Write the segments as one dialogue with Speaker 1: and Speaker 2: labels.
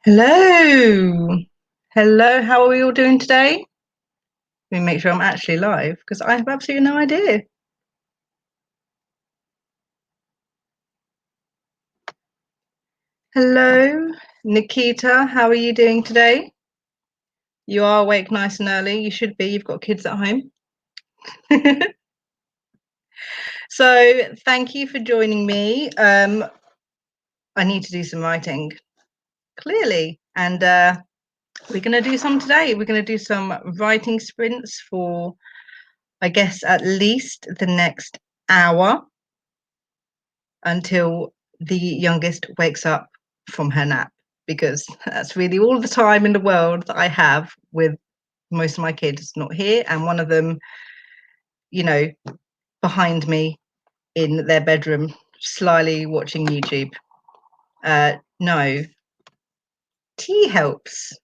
Speaker 1: Hello. Hello, how are we all doing today? Let me make sure I'm actually live because I have absolutely no idea. Hello, Nikita, how are you doing today? You are awake nice and early. You should be. You've got kids at home. So thank you for joining me. I need to do some writing, clearly. And we're going to do some today. We're going to do some writing sprints for, I guess, at least the next hour until the youngest wakes up from her nap, because that's really all the time in the world that I have with most of my kids not here, and one of them, you know, behind me in their bedroom, slyly watching YouTube. No, tea helps.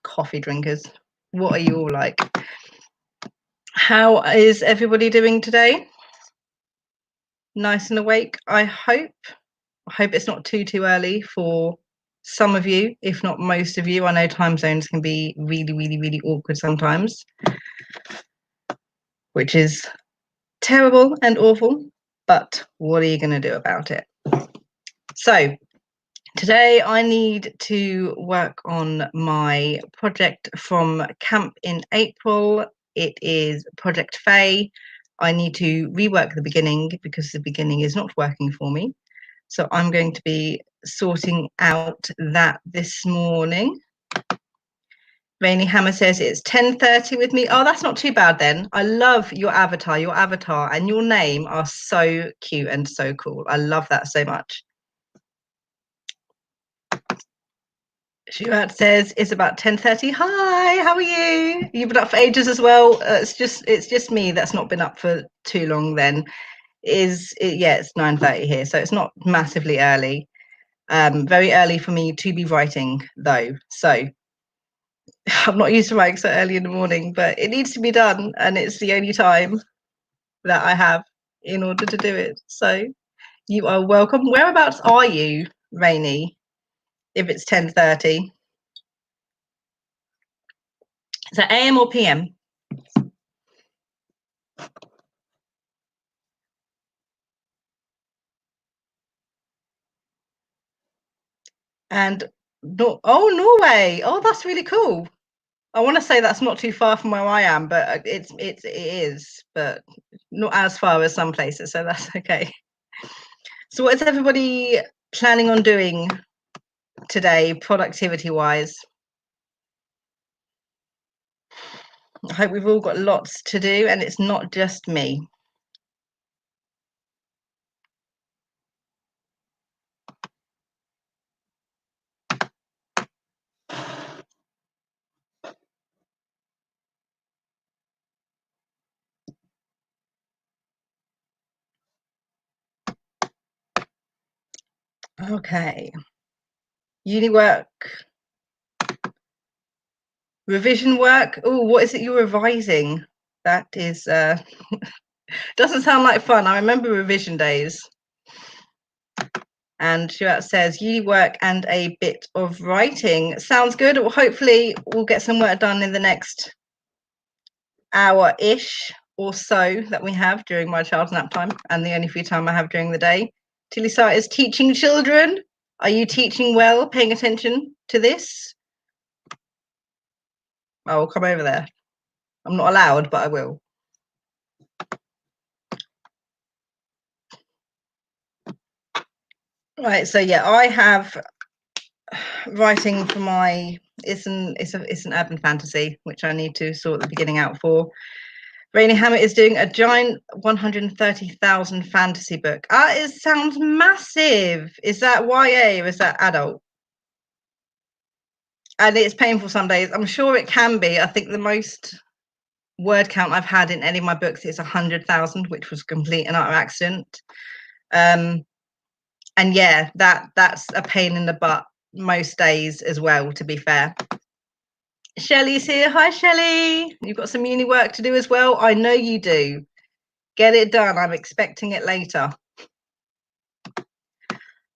Speaker 1: Coffee drinkers, what are you all like? How is everybody doing today? Nice and awake, I hope. I hope it's not too early for some of you, if not most of you. I know time zones can be really awkward sometimes, which is terrible and awful, but what are you going to do about it? So today I need to work on my project from camp in April. It is Project Faye. I need to rework the beginning because the beginning is not working for me. So I'm going to be sorting out that this morning. Rainy Hammer says it's 10:30 with me. Oh, that's not too bad then. I love your avatar. Your avatar and your name are so cute and so cool. I love that so much. Shuat says it's about 10:30. Hi, how are you? You've been up for ages as well. It's just me that's not been up for too long then. Yeah, it's 9:30 here, so it's not massively early. Very early for me to be writing though, so I'm not used to writing so early in the morning, but it needs to be done, and it's the only time that I have in order to do it. So you are welcome. Whereabouts are you, Rainy? If it's 10:30, is that AM or PM? And Norway. Oh, that's really cool. I want to say that's not too far from where I am, but it is, but not as far as some places, so that's okay. So what is everybody planning on doing today, productivity wise? I hope we've all got lots to do and it's not just me. Okay. Uni work. Revision work. Oh, what is it you're revising? That is doesn't sound like fun. I remember revision days. And Stuart says uni work and a bit of writing. Sounds good. Well, hopefully we'll get some work done in the next hour-ish or so that we have during my child's nap time and the only free time I have during the day. Tillysart is teaching children. Are you teaching well, paying attention to this? I will come over there. I'm not allowed, but I will. Right, so yeah, I have writing for my it's an urban fantasy, which I need to sort the beginning out for. Rainy Hammer is doing a giant 130,000 fantasy book. It sounds massive. Is that YA or is that adult? And it's painful some days. I'm sure it can be. I think the most word count I've had in any of my books is 100,000, which was complete and utter accident. And yeah, that's a pain in the butt most days as well, to be fair. Shelley's here. Hi, Shelley. You've got some uni work to do as well. I know you do. Get it done. I'm expecting it later.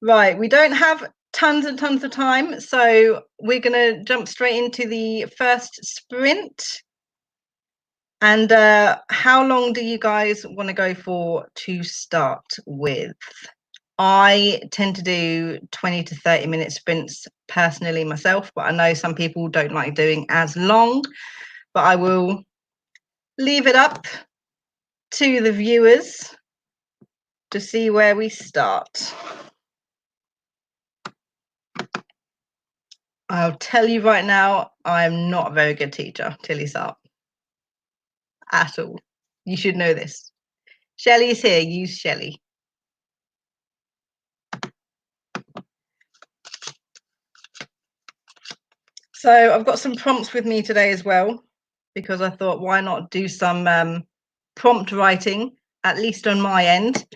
Speaker 1: Right, we don't have tons and tons of time, so we're going to jump straight into the first sprint. And how long do you guys want to go for to start with? I tend to do 20 to 30-minute sprints personally myself, but I know some people don't like doing as long, but I will leave it up to the viewers to see where we start. I'll tell you right now, I'm not a very good teacher, Tillysart, at all. You should know this. Shelley's here, use Shelley. So I've got some prompts with me today as well, because I thought, why not do some prompt writing, at least on my end.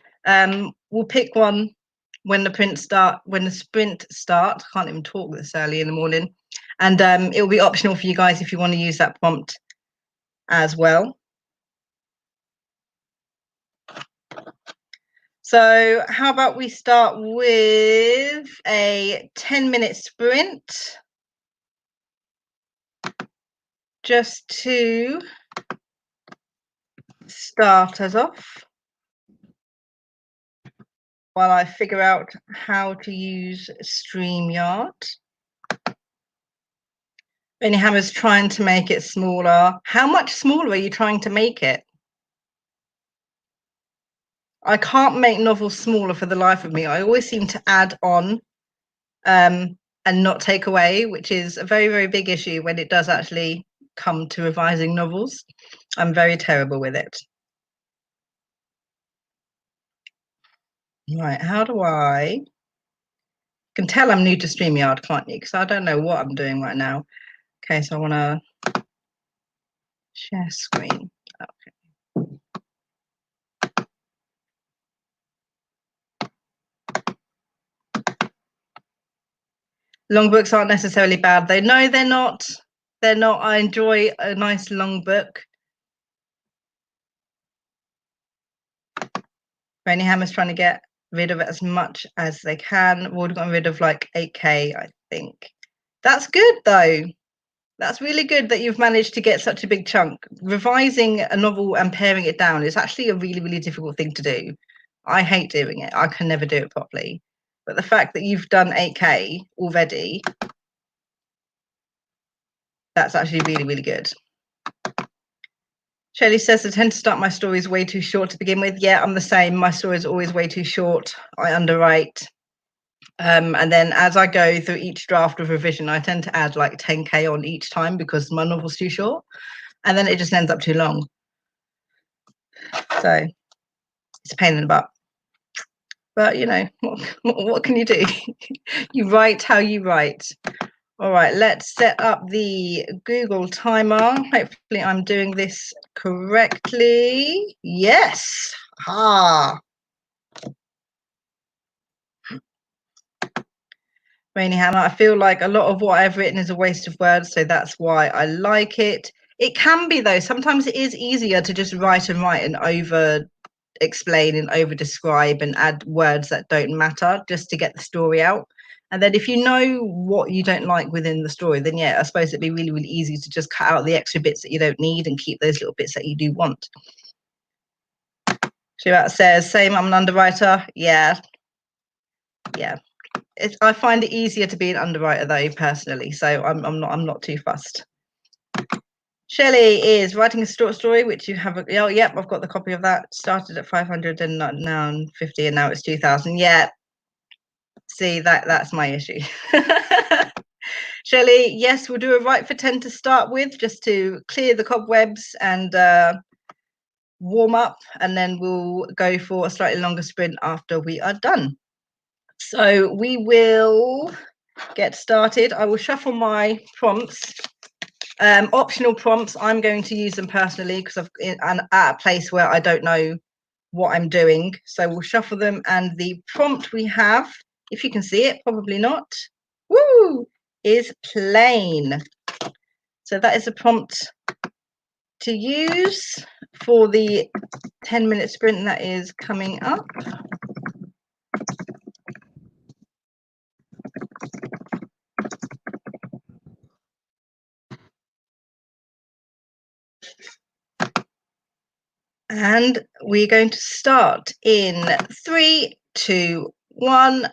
Speaker 1: We'll pick one when the sprint starts. I can't even talk this early in the morning. And it'll be optional for you guys if you want to use that prompt as well. So how about we start with a 10-minute sprint, just to start us off while I figure out how to use StreamYard. Benny Hammer's trying to make it smaller. How much smaller are you trying to make it? I can't make novels smaller for the life of me. I always seem to add on and not take away, which is a very, very big issue when it does actually come to revising novels. I'm very terrible with it. Right, how do I... You can tell I'm new to StreamYard, can't you? Because I don't know what I'm doing right now. Okay, so I want to share screen. Okay. Long books aren't necessarily bad, though. No, they're not. They're not. I enjoy a nice long book. Rainy Hammer's trying to get rid of as much as they can. We've already gotten rid of like 8K, I think. That's good, though. That's really good that you've managed to get such a big chunk. Revising a novel and paring it down is actually a really, really difficult thing to do. I hate doing it. I can never do it properly. But the fact that you've done 8K already, that's actually really, really good. Shelley says, I tend to start my stories way too short to begin with. Yeah, I'm the same. My story is always way too short. I underwrite. And then as I go through each draft of revision, I tend to add like 10K on each time because my novel's too short. And then it just ends up too long. So it's a pain in the butt. But, you know, what can you do? You write how you write. All right, let's set up the Google timer. Hopefully I'm doing this correctly. Yes. Ah. Rainy Hammer, I feel like a lot of what I've written is a waste of words, so that's why I like it. It can be, though. Sometimes it is easier to just write and over explain and over describe and add words that don't matter just to get the story out. And then if you know what you don't like within the story, then yeah, I suppose it'd be really, really easy to just cut out the extra bits that you don't need and keep those little bits that you do want. Shivat says, same, I'm an underwriter. Yeah. I find it easier to be an underwriter though, personally, so I'm not too fussed. Shelley is writing a short story, which you have. Oh, yep, I've got the copy of that. Started at 500 and now 50, and now it's 2,000. Yeah. See, that's my issue. Shelley, yes, we'll do a write for 10 to start with, just to clear the cobwebs and warm up, and then we'll go for a slightly longer sprint after we are done. So we will get started. I will shuffle my prompts. Optional prompts, I'm going to use them personally because I'm at a place where I don't know what I'm doing. So we'll shuffle them, and the prompt we have, if you can see it, probably not, woo, is plain. So that is a prompt to use for the 10-minute sprint that is coming up. And we're going to start in 3, 2, 1.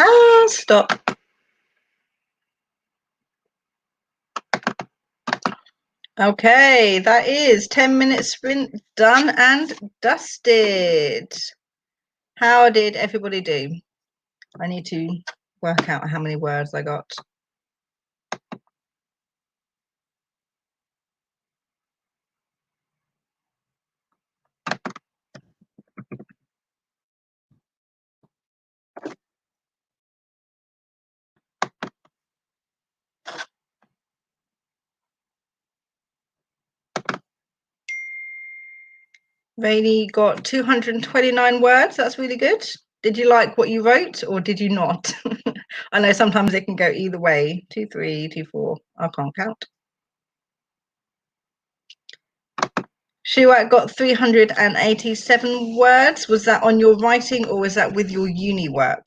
Speaker 1: Ah, stop. Okay, that is 10-minute sprint done and dusted. How did everybody do? I need to work out how many words I got. Rainy got 229 words. That's really good. Did you like what you wrote or did you not? I know sometimes it can go either way. 2, 3, 2, 4. I can't count. Shuat got 387 words. Was that on your writing or was that with your uni work?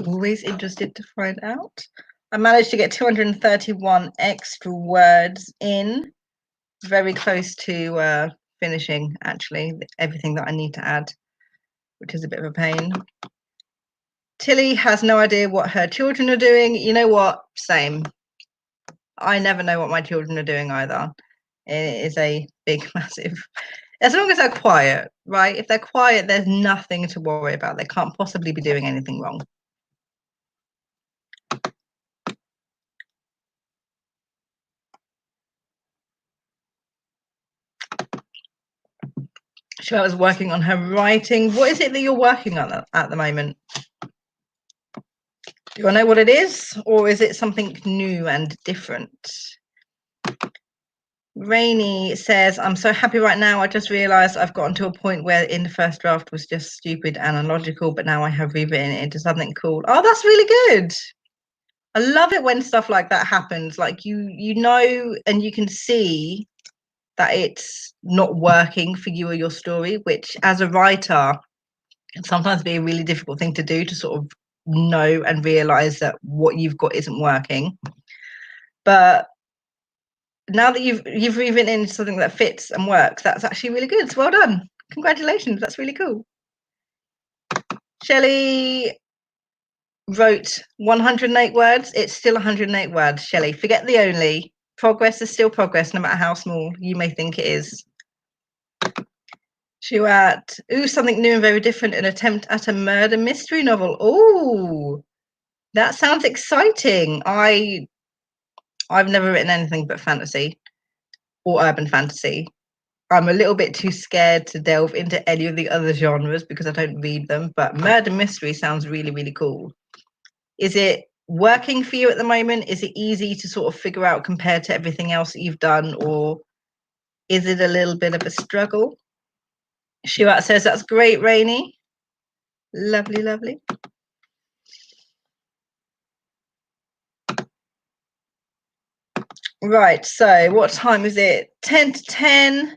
Speaker 1: Always interested to find out. I managed to get 231 extra words in. Very close to finishing, actually, everything that I need to add, which is a bit of a pain. Tilly has no idea what her children are doing. You know what? Same. I never know what my children are doing either. It is a big, massive. As long as they're quiet, right? If they're quiet, there's nothing to worry about. They can't possibly be doing anything wrong. She was working on her writing. What is it that you're working on at the moment? Do you know what it is? Or is it something new and different? Rainy says, I'm so happy right now. I just realized I've gotten to a point where in the first draft was just stupid and illogical, but now I have rewritten it into something cool. Oh, that's really good. I love it when stuff like that happens. Like you know, and you can see that it's not working for you or your story, which as a writer can sometimes be a really difficult thing to do, to sort of know and realize that what you've got isn't working. But now that you've rewritten into something that fits and works, that's actually really good. So well done. Congratulations. That's really cool. Shelley wrote 108 words. It's still 108 words, Shelley. Forget the only. Progress is still progress, no matter how small you may think it is. She at something new and very different, an attempt at a murder mystery novel. Oh, that sounds exciting. I've never written anything but fantasy or urban fantasy. I'm a little bit too scared to delve into any of the other genres because I don't read them, but murder mystery sounds really, really cool. Is it working for you at the moment? Is it easy to sort of figure out compared to everything else that you've done, or is it a little bit of a struggle? Shuat says, that's great, Rainy. Lovely, lovely. Right, so what time is it? 10 to 10.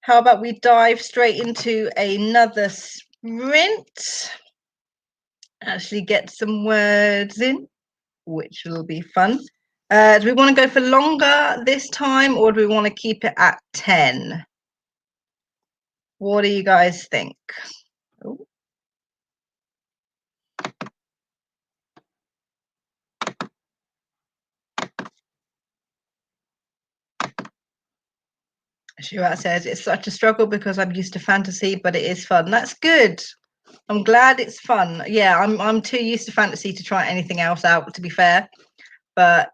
Speaker 1: How about we dive straight into another sprint? Actually get some words in, which will be fun. Do we want to go for longer this time, or do we want to keep it at 10? What do you guys think? Ooh. Shuat says, it's such a struggle because I'm used to fantasy, but it is fun. That's good. I'm glad it's fun. Yeah, I'm too used to fantasy to try anything else out, to be fair. But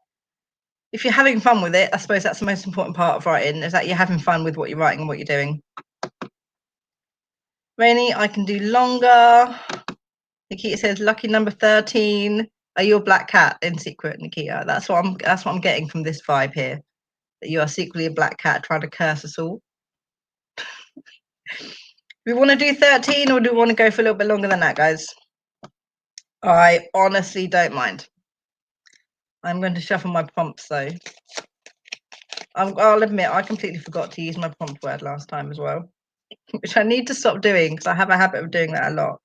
Speaker 1: if you're having fun with it, I suppose that's the most important part of writing, is that you're having fun with what you're writing and what you're doing. Rainy, I can do longer. Nikita says, lucky number 13. Are you a black cat in secret, Nikita? That's what I'm getting from this vibe here. That you are secretly a black cat trying to curse us all. We want to do 13, or do we want to go for a little bit longer than that, guys? I honestly don't mind. I'm going to shuffle my prompts though. I'll admit I completely forgot to use my prompt word last time as well, which I need to stop doing because I have a habit of doing that a lot.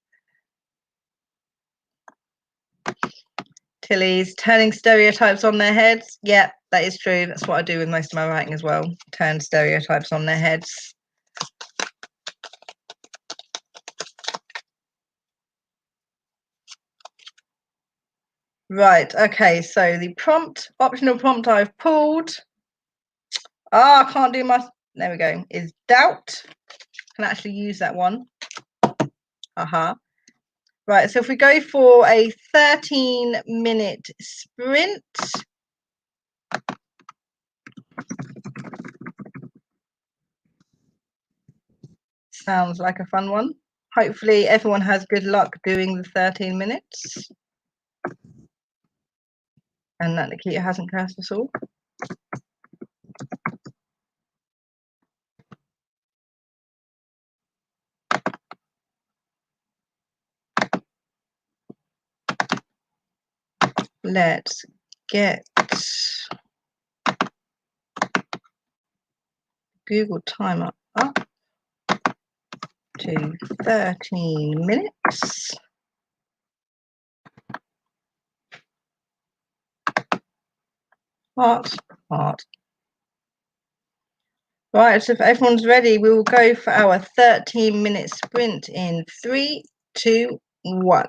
Speaker 1: Tilly's turning stereotypes on their heads. Yeah, that is true. That's what I do with most of my writing as well. Turn stereotypes on their heads. Right, okay, so the optional prompt I've pulled. I can't do my, there we go, is doubt. Can actually use that one. Right, so if we go for a 13-minute sprint. Sounds like a fun one. Hopefully everyone has good luck doing the 13 minutes. And that Nikita hasn't cursed us all. Let's get Google timer up to 13 minutes. Heart. Right, so if everyone's ready, we will go for our 13-minute sprint in 3, 2, 1.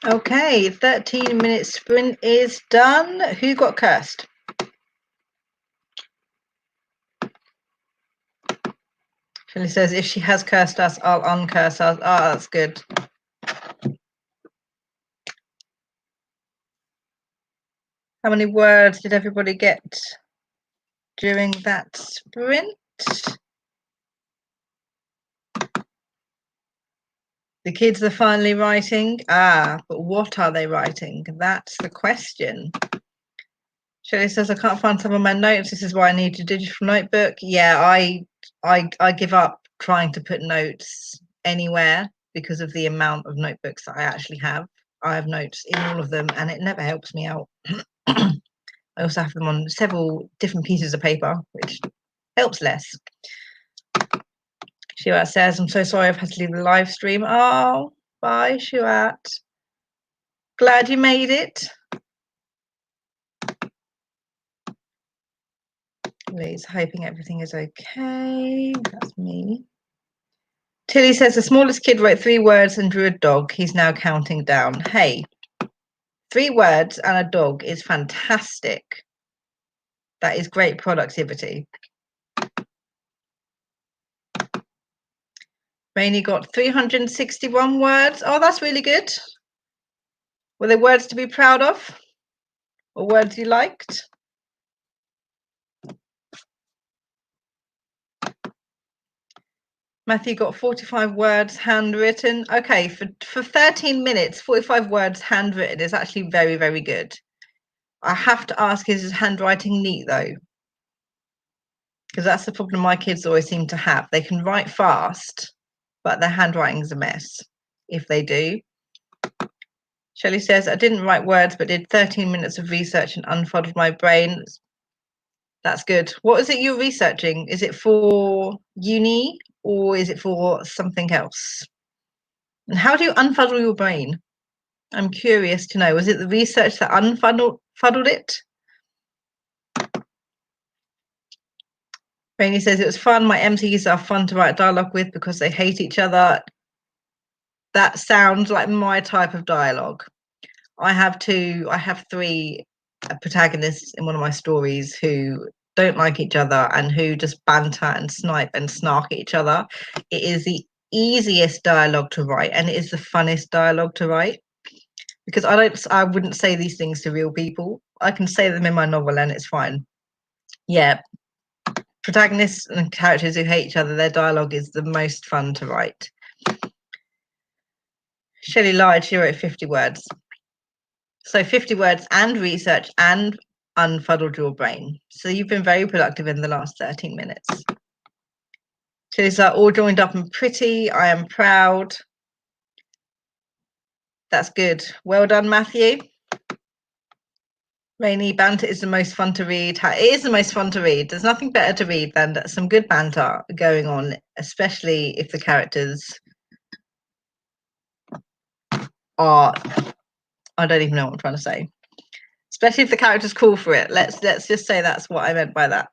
Speaker 1: Okay, 13-minute sprint is done. Who got cursed? Shelley says, if she has cursed us, I'll uncurse us. Oh, that's good. How many words did everybody get during that sprint? The kids are finally writing. But what are they writing? That's the question. Shelley says, I can't find some of my notes. This is why I need a digital notebook. Yeah, I give up trying to put notes anywhere because of the amount of notebooks that I actually have. I have notes in all of them and it never helps me out. I also have them on several different pieces of paper, which helps less. Shuat says, I'm so sorry I've had to leave the live stream. Oh, bye, Shuat. Glad you made it. Liz, hoping everything is okay. That's me. Tilly says the smallest kid wrote 3 words and drew a dog. He's now counting down. Hey, 3 words and a dog is fantastic. That is great productivity. Rainey got 361 words. Oh, that's really good. Were there words to be proud of? Or words you liked? Matthew got 45 words handwritten. Okay, for 13 minutes, 45 words handwritten is actually very, very good. I have to ask, is his handwriting neat though? Because that's the problem my kids always seem to have. They can write fast, but their handwriting's a mess if they do. Shelley says, I didn't write words, but did 13 minutes of research and unfuddled my brain. That's good. What is it you're researching? Is it for uni or is it for something else? And how do you unfuddle your brain? I'm curious to know. Was it the research that unfuddled it? Rainey says, it was fun. My MCs are fun to write dialogue with because they hate each other. That sounds like my type of dialogue. I have 3 protagonists in one of my stories who don't like each other and who just banter and snipe and snark at each other. It is the easiest dialogue to write and it is the funnest dialogue to write because I wouldn't say these things to real people. I can say them in my novel and it's fine. Yeah, protagonists and characters who hate each other, their dialogue is the most fun to write. Shelley lied, she wrote 50 words. So 50 words and research and unfuddled your brain. So you've been very productive in the last 13 minutes. Tillysart all joined up and pretty. I am proud. That's good. Well done, Matthew. Rainy, banter is the most fun to read. It is the most fun to read. There's nothing better to read than some good banter going on, especially if the characters are, I don't even know what I'm trying to say. Especially if the characters call for it. Let's just say that's what I meant by that.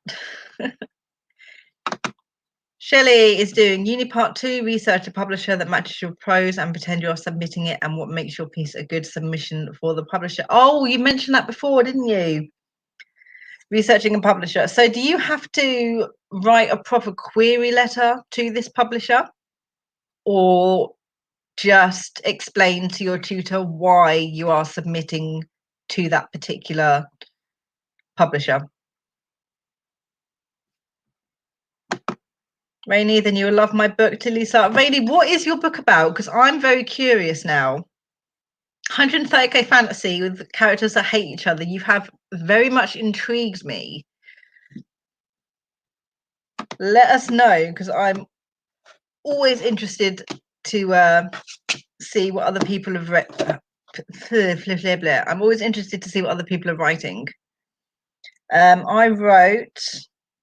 Speaker 1: Shelley is doing Uni Part 2, research a publisher that matches your prose and pretend you're submitting it and what makes your piece a good submission for the publisher. Oh, you mentioned that before, didn't you? Researching a publisher. So do you have to write a proper query letter to this publisher or just explain to your tutor why you are submitting to that particular publisher? Rainy, then you'll love my book, Tillysart. Rainy, what is your book about? Because I'm very curious now. 130k fantasy with characters that hate each other. You have very much intrigued me. Let us know, because I'm always interested to see what other people have read. I'm always interested to see what other people are writing. I wrote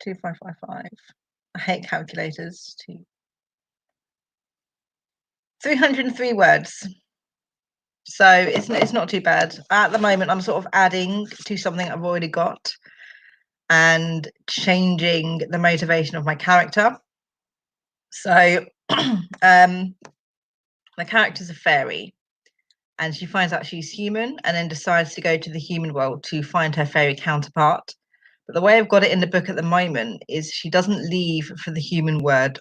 Speaker 1: 2555. I hate calculators. 303 words. So it's not too bad. At the moment, I'm sort of adding to something I've already got and changing the motivation of my character. So the character's a fairy and she finds out she's human and then decides to go to the human world to find her fairy counterpart. But the way I've got it in the book at the moment is she doesn't leave for the human world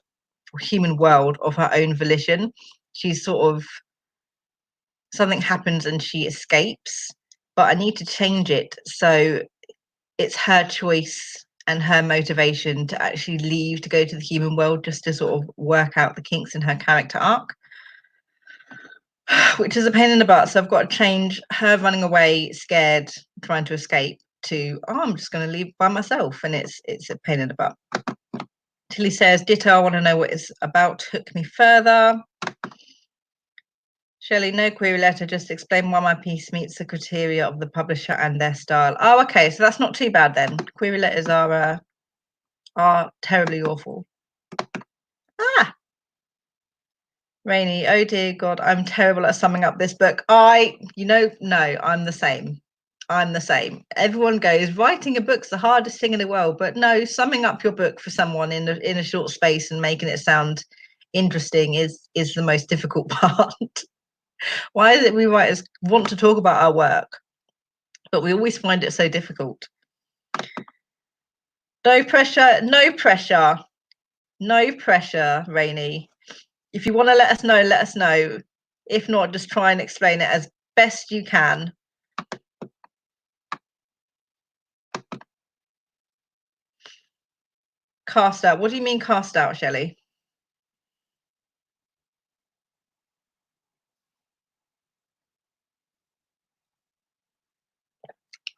Speaker 1: of her own volition. She's sort of, something happens and she escapes, but I need to change it so it's her choice and her motivation to actually leave to go to the human world, just to sort of work out the kinks in her character arc, which is a pain in the butt. So I've got to change her running away, scared, trying to escape, to, oh, I'm just going to leave by myself, and it's a pain in the butt. Tilly says, ditto, I want to know what it's about. Hook me further. Shelley, no query letter, just explain why my piece meets the criteria of the publisher and their style. Oh, okay, so that's not too bad then. Query letters are terribly awful. Rainy, oh dear God, I'm terrible at summing up this book. No, I'm the same. I'm the same. Everyone goes, writing a book's the hardest thing in the world, but no, summing up your book for someone in a short space and making it sound interesting is the most difficult part. Why is it we writers want to talk about our work, but we always find it so difficult? No pressure, no pressure, no pressure, Rainy. If you want to let us know, let us know. If not, just try and explain it as best you can. Cast out. What do you mean cast out, Shelley?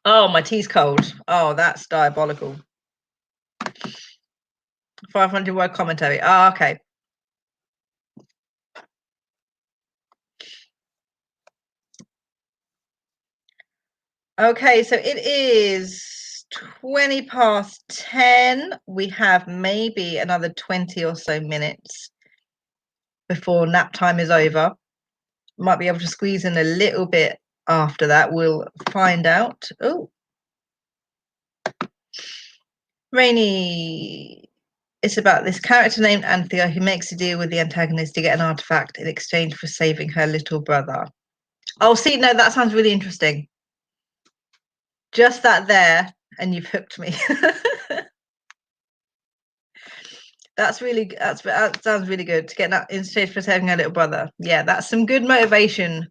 Speaker 1: Oh, my tea's cold. Oh, that's diabolical. 500-word commentary. Oh, okay. Okay, so it is 20 past 10. We have maybe another 20 or so minutes before nap time is over. Might be able to squeeze in a little bit after that. We'll find out. Oh, Rainy. It's about this character named Anthea who makes a deal with the antagonist to get an artifact in exchange for saving her little brother. Oh, see, no, that sounds really interesting. Just that there, and you've hooked me. That sounds really good, to get that in exchange for saving her little brother. Yeah, that's some good motivation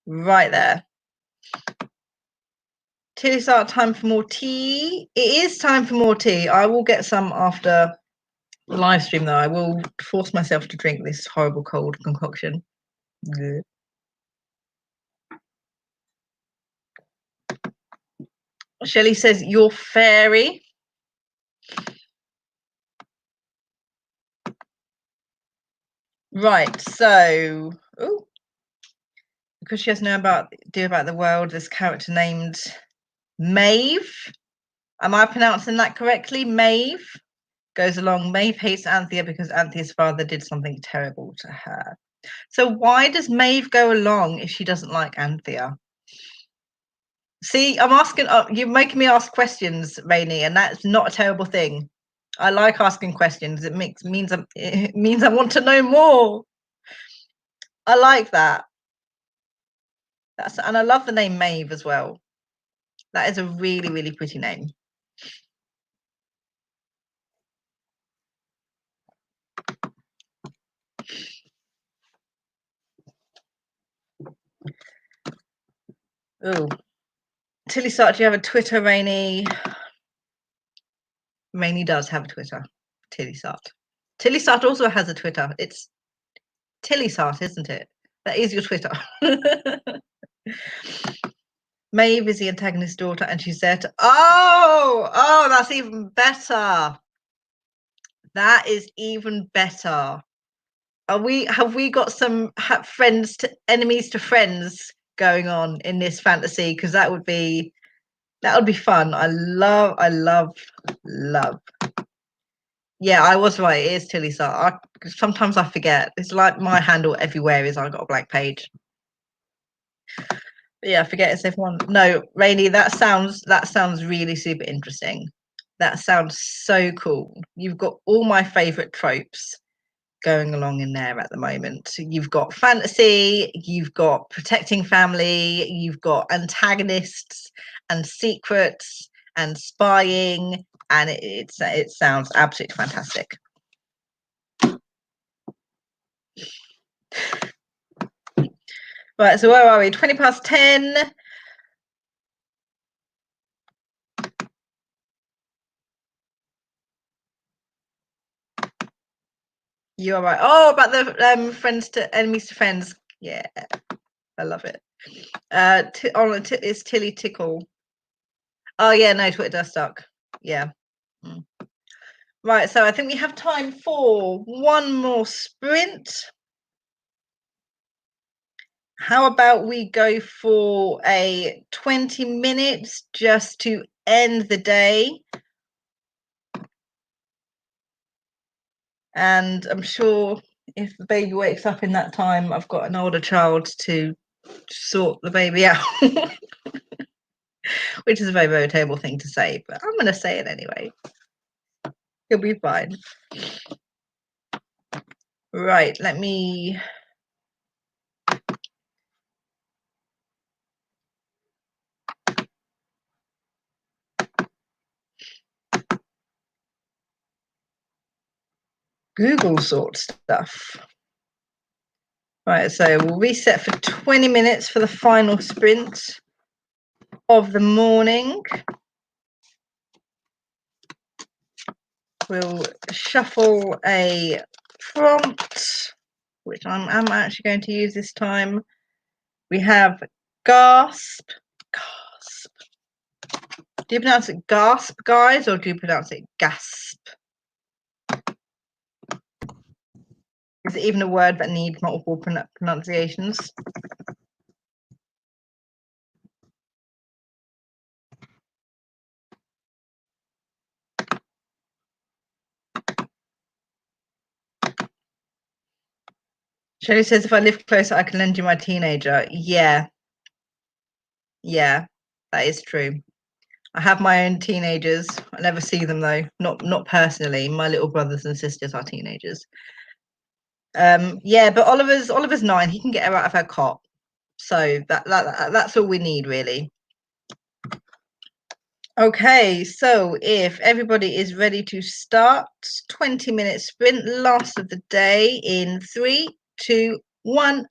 Speaker 1: right there. Tillysart, time for more tea. It is time for more tea. I will get some after the live stream, though. I will force myself to drink this horrible cold concoction. Yeah. Shelley says, you're fairy. Right, so, oh, because she has no idea about the world, this character named Maeve. Am I pronouncing that correctly? Maeve goes along. Maeve hates Anthea because Anthea's father did something terrible to her. So why does Maeve go along if she doesn't like Anthea? See, I'm asking, you're making me ask questions, Rainy, and that's not a terrible thing. I like asking questions. It means I want to know more. I like that. And I love the name Maeve as well. That is a really, really pretty name. Oh, Tillysart, do you have a Twitter, Rainy? Rainy does have a Twitter. Tillysart. Tillysart also has a Twitter. It's Tillysart, isn't it? That is your Twitter. Maeve is the antagonist's daughter, and she's there to. Oh, that's even better. That is even better. Have we got some enemies to friends going on in this fantasy? Because that would be fun. I love. Yeah, I was right. It is Tillysart. Sometimes I forget. It's like my handle everywhere is I got a blank page. But yeah, I forget it's everyone. No, Rainy, that sounds really super interesting. That sounds so cool. You've got all my favorite tropes. going along in there at the moment. You've got fantasy, you've got protecting family, you've got antagonists and secrets and spying, and it sounds absolutely fantastic. Right, so where are we? 20 past 10. You are right. Oh, about the friends to enemies to friends. Yeah, I love it. It's Tilly Tickle. Oh yeah, no, Twitter does suck. Yeah. Mm. Right, so I think we have time for one more sprint. How about we go for a 20 minutes just to end the day? And I'm sure if the baby wakes up in that time, I've got an older child to sort the baby out. Which is a very, very terrible thing to say, but I'm going to say it anyway. He'll be fine. Right, let me... Google sort stuff. Right, so we'll reset for 20 minutes for the final sprint of the morning. We'll shuffle a prompt, which I'm actually going to use this time. We have gasp. Gasp. Do you pronounce it gasp, guys, or do you pronounce it gasp? Is it even a word that needs multiple pronunciations? Shelley says, if I live closer, I can lend you my teenager. Yeah, that is true. I have my own teenagers. I never see them though. Not personally. My little brothers and sisters are teenagers. Yeah, but Oliver's 9. He can get her out of her cot. So that's all we need really. Okay, so if everybody is ready to start, 20-minute sprint, last of the day in 3, 2, 1.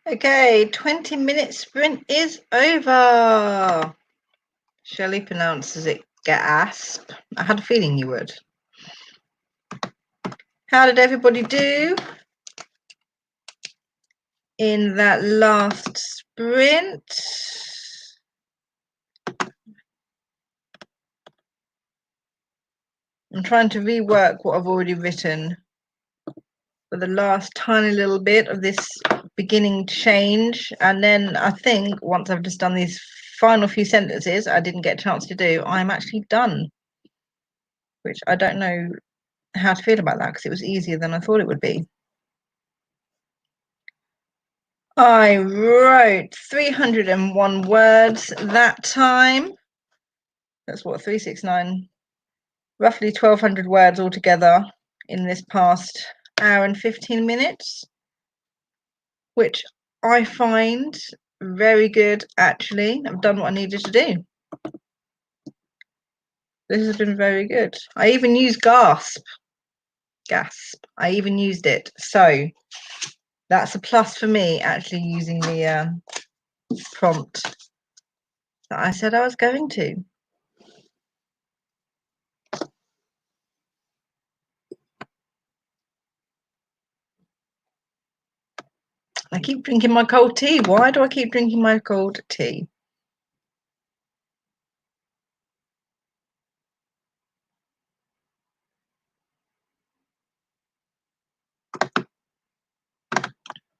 Speaker 1: Okay, 20-minute sprint is over. Shelley pronounces it gasp. I had a feeling you would. How did everybody do in that last sprint? I'm trying to rework what I've already written for the last tiny little bit of this beginning change, and then I think once I've just done these final few sentences I didn't get a chance to do, I'm actually done, which I don't know how to feel about that because it was easier than I thought it would be. I wrote 301 words that time. That's what, 369, roughly 1,200 words altogether in this past hour and 15 minutes, which I find very good, actually. I've done what I needed to do. This has been very good. I even used gasp. I even used it. So that's a plus for me, actually using the prompt that I said I was going to. I keep drinking my cold tea. Why do I keep drinking my cold tea?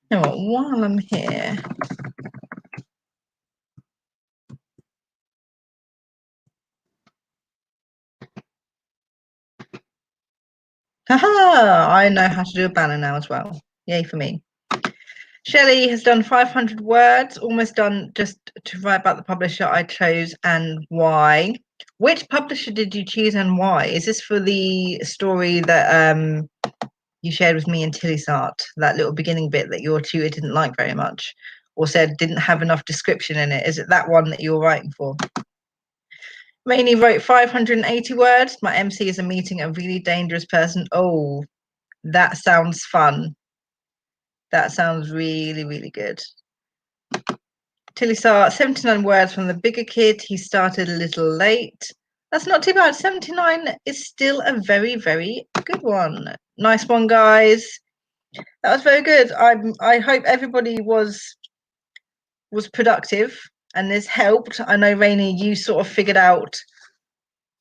Speaker 1: You know what, while I'm here, haha, I know how to do a banner now as well. Yay for me. Shelley has done 500 words, almost done, just to write about the publisher I chose and why. Which publisher did you choose and why? Is this for the story that you shared with me in Tillysart, that little beginning bit that your tutor didn't like very much, or said didn't have enough description in it? Is it that one that you're writing for? Rainey wrote 580 words. My MC is a meeting a really dangerous person. Oh, that sounds fun. That sounds really, really good. Tillysart, 79 words from the bigger kid. He started a little late. That's not too bad. 79 is still a very, very good one. Nice one, guys. That was very good. I hope everybody was productive and this helped. I know, Rainey, you sort of figured out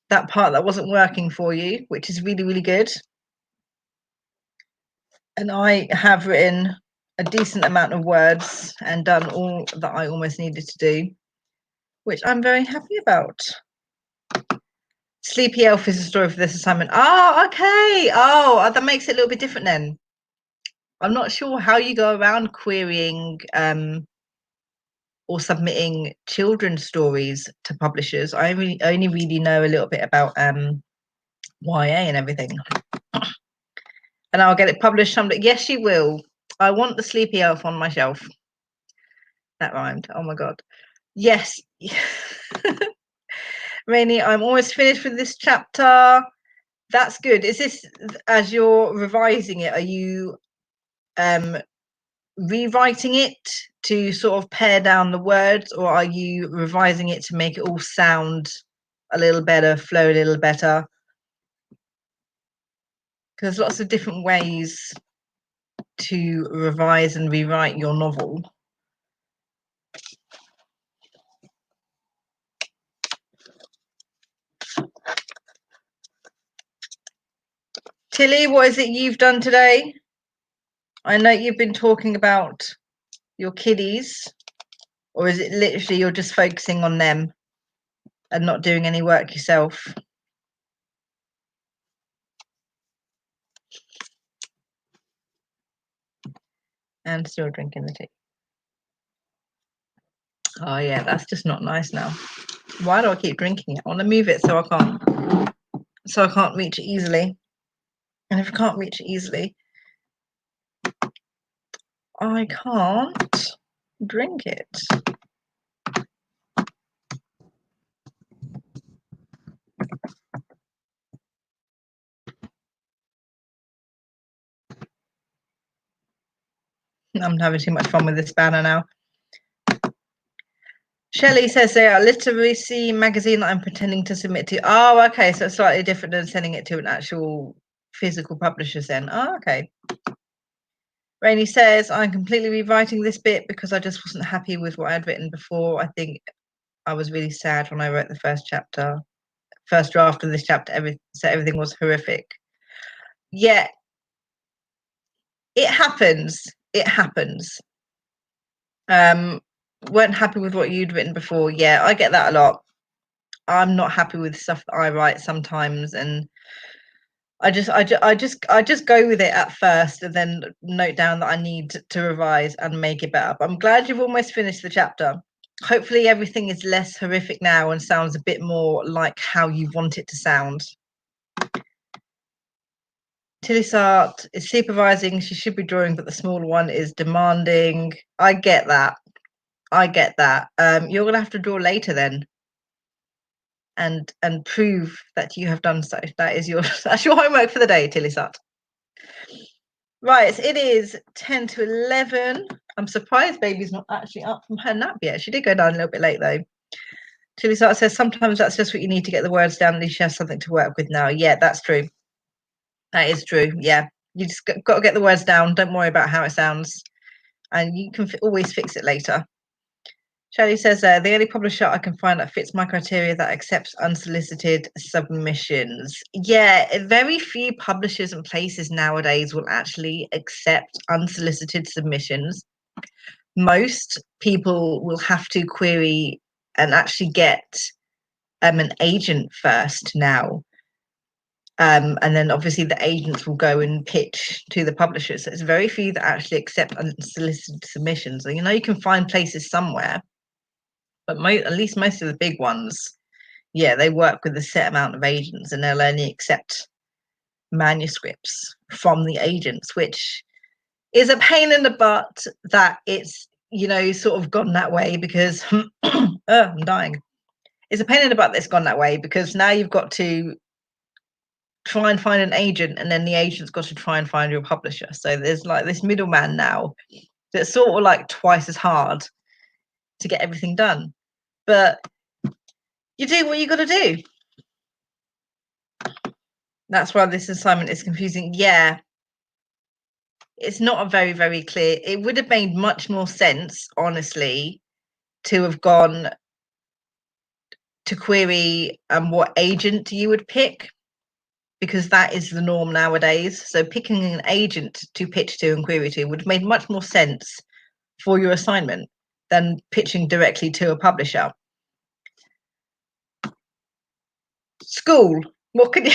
Speaker 1: that part that wasn't working for you, which is really, really good. And I have written a decent amount of words and done all that I almost needed to do, which I'm very happy about. Sleepy Elf is the story for this assignment. Oh, okay. Oh, that makes it a little bit different then. I'm not sure how you go around querying or submitting children's stories to publishers. I only really know a little bit about YA and everything. And I'll get it published someday. Yes, you will. I want the Sleepy Elf on my shelf. That rhymed. Oh my god. Yes. Rainy, I'm almost finished with this chapter. That's good. Is this, as you're revising it, are you rewriting it to sort of pare down the words, or are you revising it to make it all sound a little better, flow a little better? Because there's lots of different ways to revise and rewrite your novel. Tilly, what is it you've done today? I know you've been talking about your kiddies, or is it literally you're just focusing on them and not doing any work yourself? And still drinking the tea. Oh yeah, that's just not nice now. Why do I keep drinking it? I want to move it so I can't reach it easily. And if I can't reach it easily, I can't drink it. I'm having too much fun with this banner now. Shelley says they are literacy magazine that I'm pretending to submit to. Oh, okay, so it's slightly different than sending it to an actual physical publisher then. Oh, okay. Rainey says, I'm completely rewriting this bit because I just wasn't happy with what I'd written before. I think I was really sad when I wrote the first draft of this chapter. Everything was horrific. Yeah, it happens. It happens. Weren't happy with what you'd written before. Yeah, I get that a lot. I'm not happy with stuff that I write sometimes, and I just go with it at first and then note down that I need to revise and make it better. But I'm glad you've almost finished the chapter. Hopefully everything is less horrific now and sounds a bit more like how you want it to sound. Tillysart is supervising, she should be drawing, but the smaller one is demanding. I get that. You're gonna have to draw later then. And prove that you have done so. That's your homework for the day, Tillysart. Right, it is 10 to 11. I'm surprised baby's not actually up from her nap yet. She did go down a little bit late though. Tillysart says sometimes that's just what you need to get the words down. At least she has something to work with now. Yeah, that's true. That is true. Yeah, you just got to get the words down. Don't worry about how it sounds, and you can always fix it later. Shelley says, the only publisher I can find that fits my criteria that accepts unsolicited submissions. Yeah, very few publishers and places nowadays will actually accept unsolicited submissions. Most people will have to query and actually get an agent first now. And then obviously the agents will go and pitch to the publishers. So it's very few that actually accept unsolicited submissions. And you can find places somewhere, but at least most of the big ones, yeah, they work with a set amount of agents and they'll only accept manuscripts from the agents, which is a pain in the butt that it's, sort of gone that way because I'm dying. It's a pain in the butt that's gone that way because now you've got to try and find an agent and then the agent's got to try and find your publisher. So there's like this middleman now that's sort of like twice as hard to get everything done. But you do what you got to do. That's why this assignment is confusing. Yeah, it's not a very, very clear. It would have made much more sense, honestly, to have gone to query what agent you would pick, because that is the norm nowadays. So picking an agent to pitch to and query to would have made much more sense for your assignment than pitching directly to a publisher. School, what can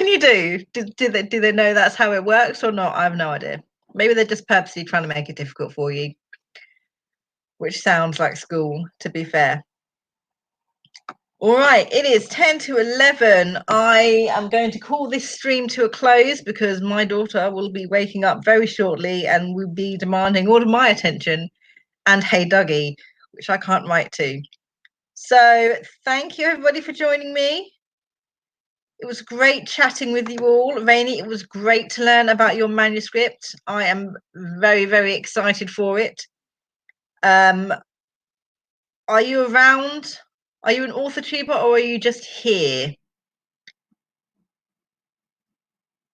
Speaker 1: you do? Do they know that's how it works or not? I have no idea. Maybe they're just purposely trying to make it difficult for you, which sounds like school, to be fair. All right, it is 10 to 11. I am going to call this stream to a close because my daughter will be waking up very shortly and will be demanding all of my attention and Hey Dougie, which I can't write to. So thank you everybody for joining me. It was great chatting with you all. Rainey, it was great to learn about your manuscript. I am very, very excited for it. Are you around? Are you an author tuber or are you just here?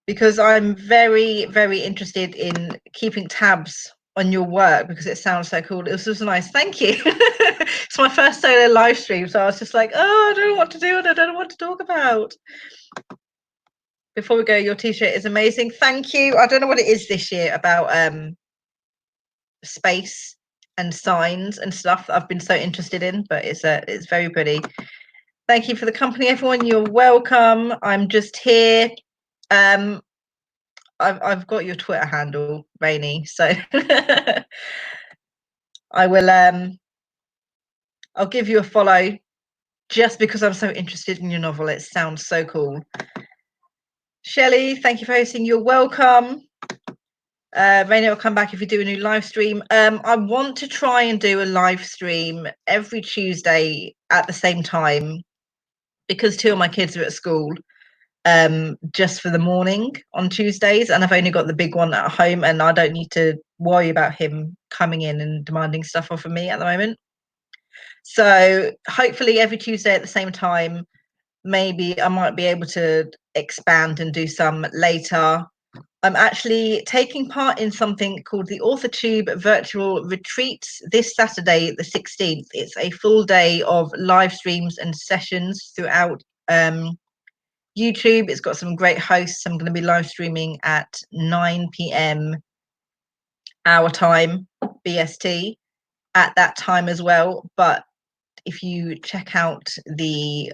Speaker 1: Because I'm very, very interested in keeping tabs on your work because it sounds so cool. It was just nice. Thank you. It's my first solo live stream, so I was just like, oh, I don't know what to do and I don't know what to talk about. Before we go, your t-shirt is amazing. Thank you. I don't know what it is this year about space and signs and stuff that I've been so interested in, but it's very pretty. Thank you for the company, everyone. You're welcome. I'm just here. I've got your Twitter handle, Rainey, so I will I'll give you a follow just because I'm so interested in your novel. It sounds so cool. Shelley, thank you for hosting. You're welcome. Rainey will come back if you do a new live stream. I want to try and do a live stream every Tuesday at the same time because two of my kids are at school. just for the morning on Tuesdays, and I've only got the big one at home, and I don't need to worry about him coming in and demanding stuff off of me at the moment. So hopefully every Tuesday at the same time, maybe I might be able to expand and do some later. I'm actually taking part in something called the AuthorTube Virtual Retreats this Saturday, the 16th. It's a full day of live streams and sessions throughout YouTube. It's got some great hosts. I'm going to be live streaming at 9 p.m. our time, BST, at that time as well. But if you check out the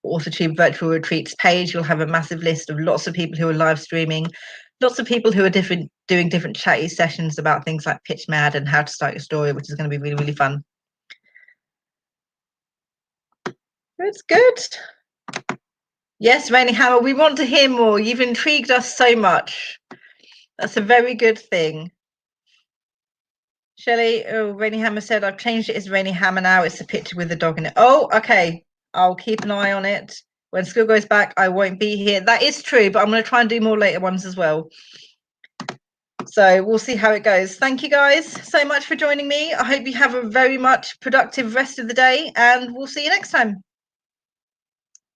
Speaker 1: AuthorTube Virtual Retreats page, you'll have a massive list of lots of people who are live streaming, lots of people who are doing different chatty sessions about things like Pitch Mad and how to start your story, which is going to be really, really fun. It's good. Yes, Rainy Hammer, we want to hear more. You've intrigued us so much. That's a very good thing. Shelley, oh, Rainy Hammer said, I've changed it as Rainy Hammer now. It's a picture with the dog in it. Oh, okay. I'll keep an eye on it. When school goes back, I won't be here. That is true, but I'm going to try and do more later ones as well. So we'll see how it goes. Thank you guys so much for joining me. I hope you have a very much productive rest of the day, and we'll see you next time.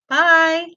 Speaker 1: Bye.